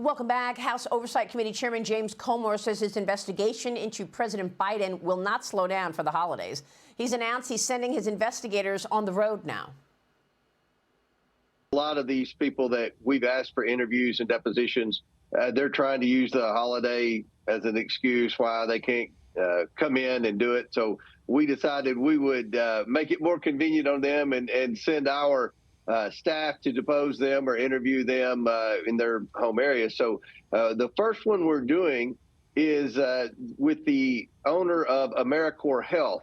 Welcome back. House Oversight Committee Chairman James Comer says his investigation into President Biden will not slow down for the holidays. He's announced he's sending his investigators on the road now. A lot of these people that we've asked for interviews and depositions, they're trying to use the holiday as an excuse why they can't come in and do it. So we decided we would make it more convenient on them and send our staff to depose them or interview them in their home area. So the first one we're doing is with the owner of AmeriCorps Health.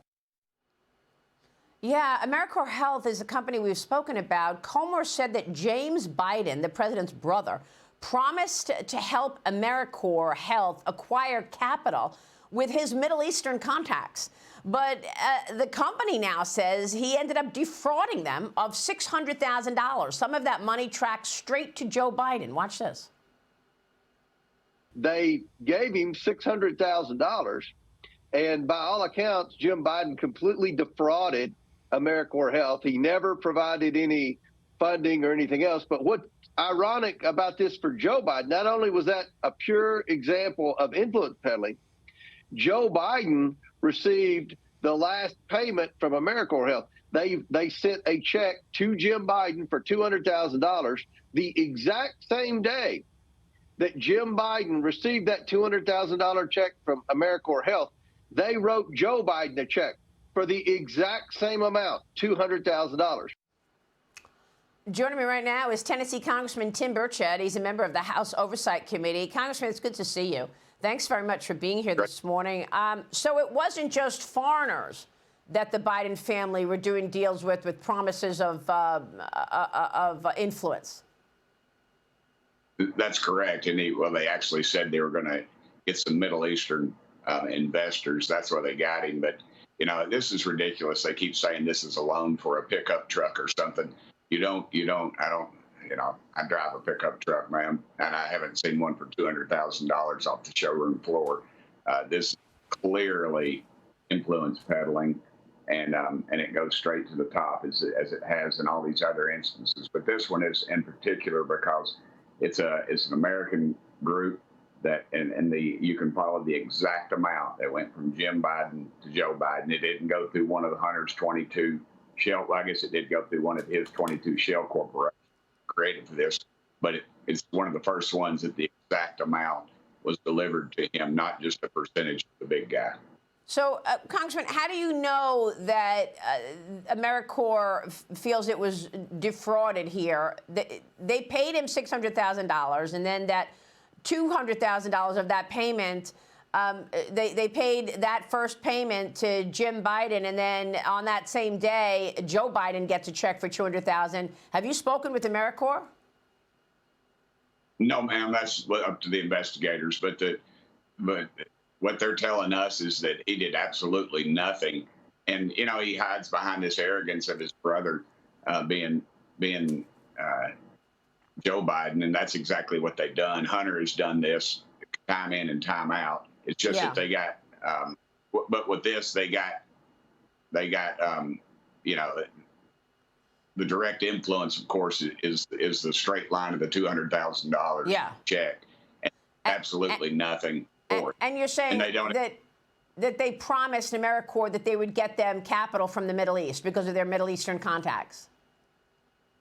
Yeah, AmeriCorps Health is a company we've spoken about. Comer said that James Biden, the president's brother, promised to help AmeriCorps Health acquire capital with his Middle Eastern contacts. But the company now says he ended up defrauding them of $600,000. Some of that money tracked straight to Joe Biden. Watch this. They gave him $600,000. And by all accounts, Jim Biden completely defrauded AmeriCorps Health. He never provided any funding or anything else. But what's ironic about this for Joe Biden, not only was that a pure example of influence peddling, Joe Biden received the last payment from AmeriCorps Health. They sent a check to Jim Biden for $200,000 the exact same day that Jim Biden received that $200,000 check from AmeriCorps Health. They wrote Joe Biden a check for the exact same amount, $200,000. Joining me right now is Tennessee Congressman Tim Burchett. He's a member of the House Oversight Committee. Congressman, it's good to see you. Thanks very much for being here this morning. So it wasn't just foreigners that the Biden family were doing deals with promises of influence. That's correct. And they actually said they were going to get some Middle Eastern investors. That's why they got him. But, this is ridiculous. They keep saying this is a loan for a pickup truck or something. I drive a pickup truck, ma'am, and I haven't seen one for $200,000 off the showroom floor. This is clearly influence peddling, and it goes straight to the top as it has in all these other instances. But this one is in particular because it's an American group that you can follow the exact amount that went from Jim Biden to Joe Biden. It didn't go through one of the Hunter's 22 shell. I guess it did go through one of his 22 shell corporations created for this, but it's one of the first ones that the exact amount was delivered to him, not just a percentage of the big guy. So, Congressman, how do you know that AmeriCorps feels it was defrauded here? They paid him $600,000, and then that $200,000 of that payment, they paid that first payment to Jim Biden, and then on that same day, Joe Biden gets a check for $200,000. Have you spoken with AmeriCorps? No, ma'am. That's up to the investigators. But what they're telling us is that he did absolutely nothing, and he hides behind this arrogance of his brother being Joe Biden, and that's exactly what they've done. Hunter has done this time in and time out. It's just that they got, but with this, they got, the direct influence, of course, is the straight line of the $200,000 check, and absolutely nothing for it. And you're saying that they promised AmeriCorps that they would get them capital from the Middle East because of their Middle Eastern contacts.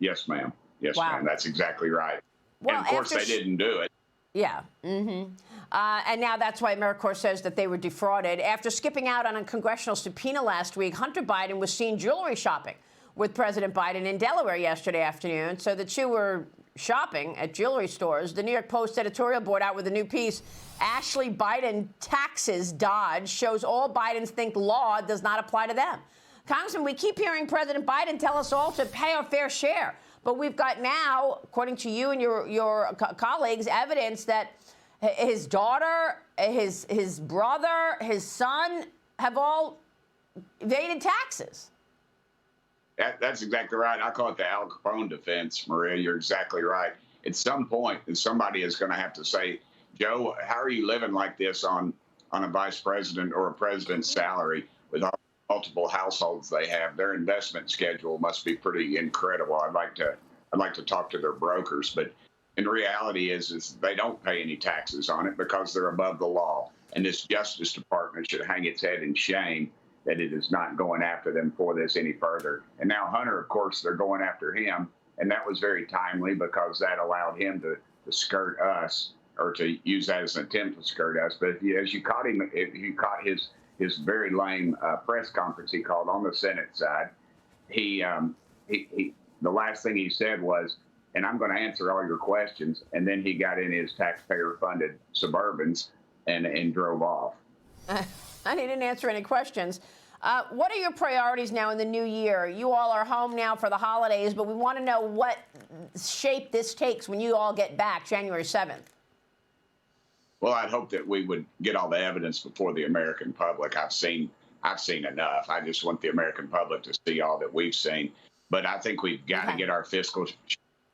Yes, ma'am. Yes, ma'am. That's exactly right. Well, and of course, they didn't do it. Yeah. And now that's why AmeriCorps says that they were defrauded. After skipping out on a congressional subpoena last week, Hunter Biden was seen jewelry shopping with President Biden in Delaware yesterday afternoon. So the two were shopping at jewelry stores. The New York Post editorial board out with a new piece. Ashley Biden taxes dodge shows all Bidens think law does not apply to them. Congressman, we keep hearing President Biden tell us all to pay our fair share. But we've got now, according to you and your colleagues, evidence that his daughter, his brother, his son have all evaded taxes. That's exactly right. I call it the Al Capone defense, Maria. You're exactly right. At some point, somebody is going to have to say, Joe, how are you living like this on a vice president or a president's salary with all multiple households they have? Their investment schedule must be pretty incredible. I'd like to talk to their brokers, but And the reality is they don't pay any taxes on it because they're above the law. And this Justice Department should hang its head in shame that it is not going after them for this any further. And now Hunter, of course, they're going after him. And that was very timely because that allowed him to skirt us, or to use that as an attempt to skirt us. But if you caught him, if you caught his very lame press conference he called on the Senate side, he the last thing he said was, and I'm going to answer all your questions. And then he got in his taxpayer-funded Suburbans and drove off. And he didn't answer any questions. What are your priorities now in the new year? You all are home now for the holidays, but we want to know what shape this takes when you all get back January 7th. Well, I'd hope that we would get all the evidence before the American public. I've seen enough. I just want the American public to see all that we've seen. But I think we've got to get our fiscal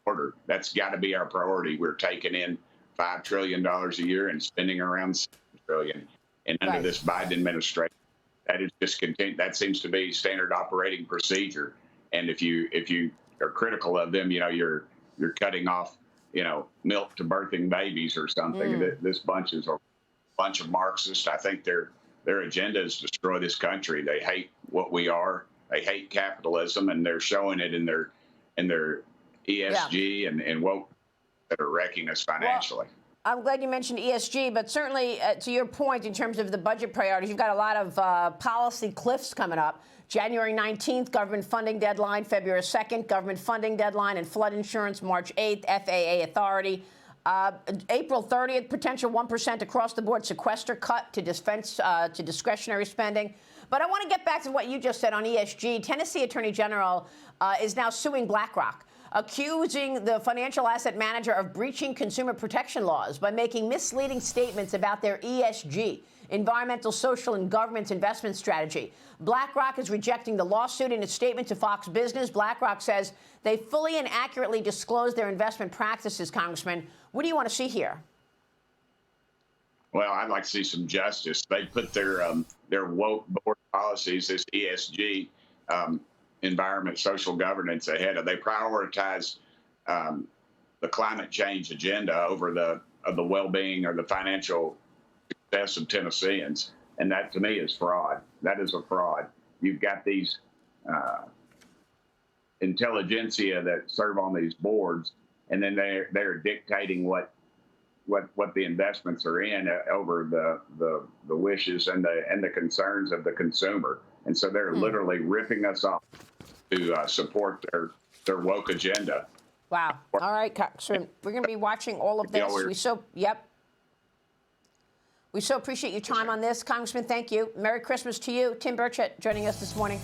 order. That's got to be our priority. We're taking in $5 trillion a year and spending around $7 trillion. And under this Biden administration, that is just continued. That seems to be standard operating procedure. And if you are critical of them, you're cutting off, milk to birthing babies or something. This bunch is a bunch of Marxists. I think their agenda is to destroy this country. They hate what we are. They hate capitalism, and they're showing it in their ESG and what that are wrecking us financially. Well, I'm glad you mentioned ESG, but certainly to your point in terms of the budget priorities, you've got a lot of policy cliffs coming up. January 19th, government funding deadline. February 2nd, government funding deadline and flood insurance. March 8th, FAA authority. April 30th, potential 1% across the board sequester cut to defense to discretionary spending. But I want to get back to what you just said on ESG. Tennessee Attorney General is now suing BlackRock, accusing the financial asset manager of breaching consumer protection laws by making misleading statements about their ESG, environmental, social, and governance investment strategy. BlackRock is rejecting the lawsuit. In a statement to Fox Business, BlackRock says they fully and accurately disclose their investment practices, Congressman. What do you want to see here? Well, I'd like to see some justice. They put their woke board policies, this ESG, environment, social governance ahead of. They prioritize the climate change agenda over the well-being or the financial success of Tennesseans, and that to me is fraud. That is a fraud. You've got these intelligentsia that serve on these boards, and then they're dictating what the investments are in over the wishes and the concerns of the consumer. And so they're literally ripping us off to support their woke agenda. Wow. All right, Congressman, we're going to be watching all of this. We so appreciate your time on this. Congressman, thank you. Merry Christmas to you. Tim Burchett joining us this morning.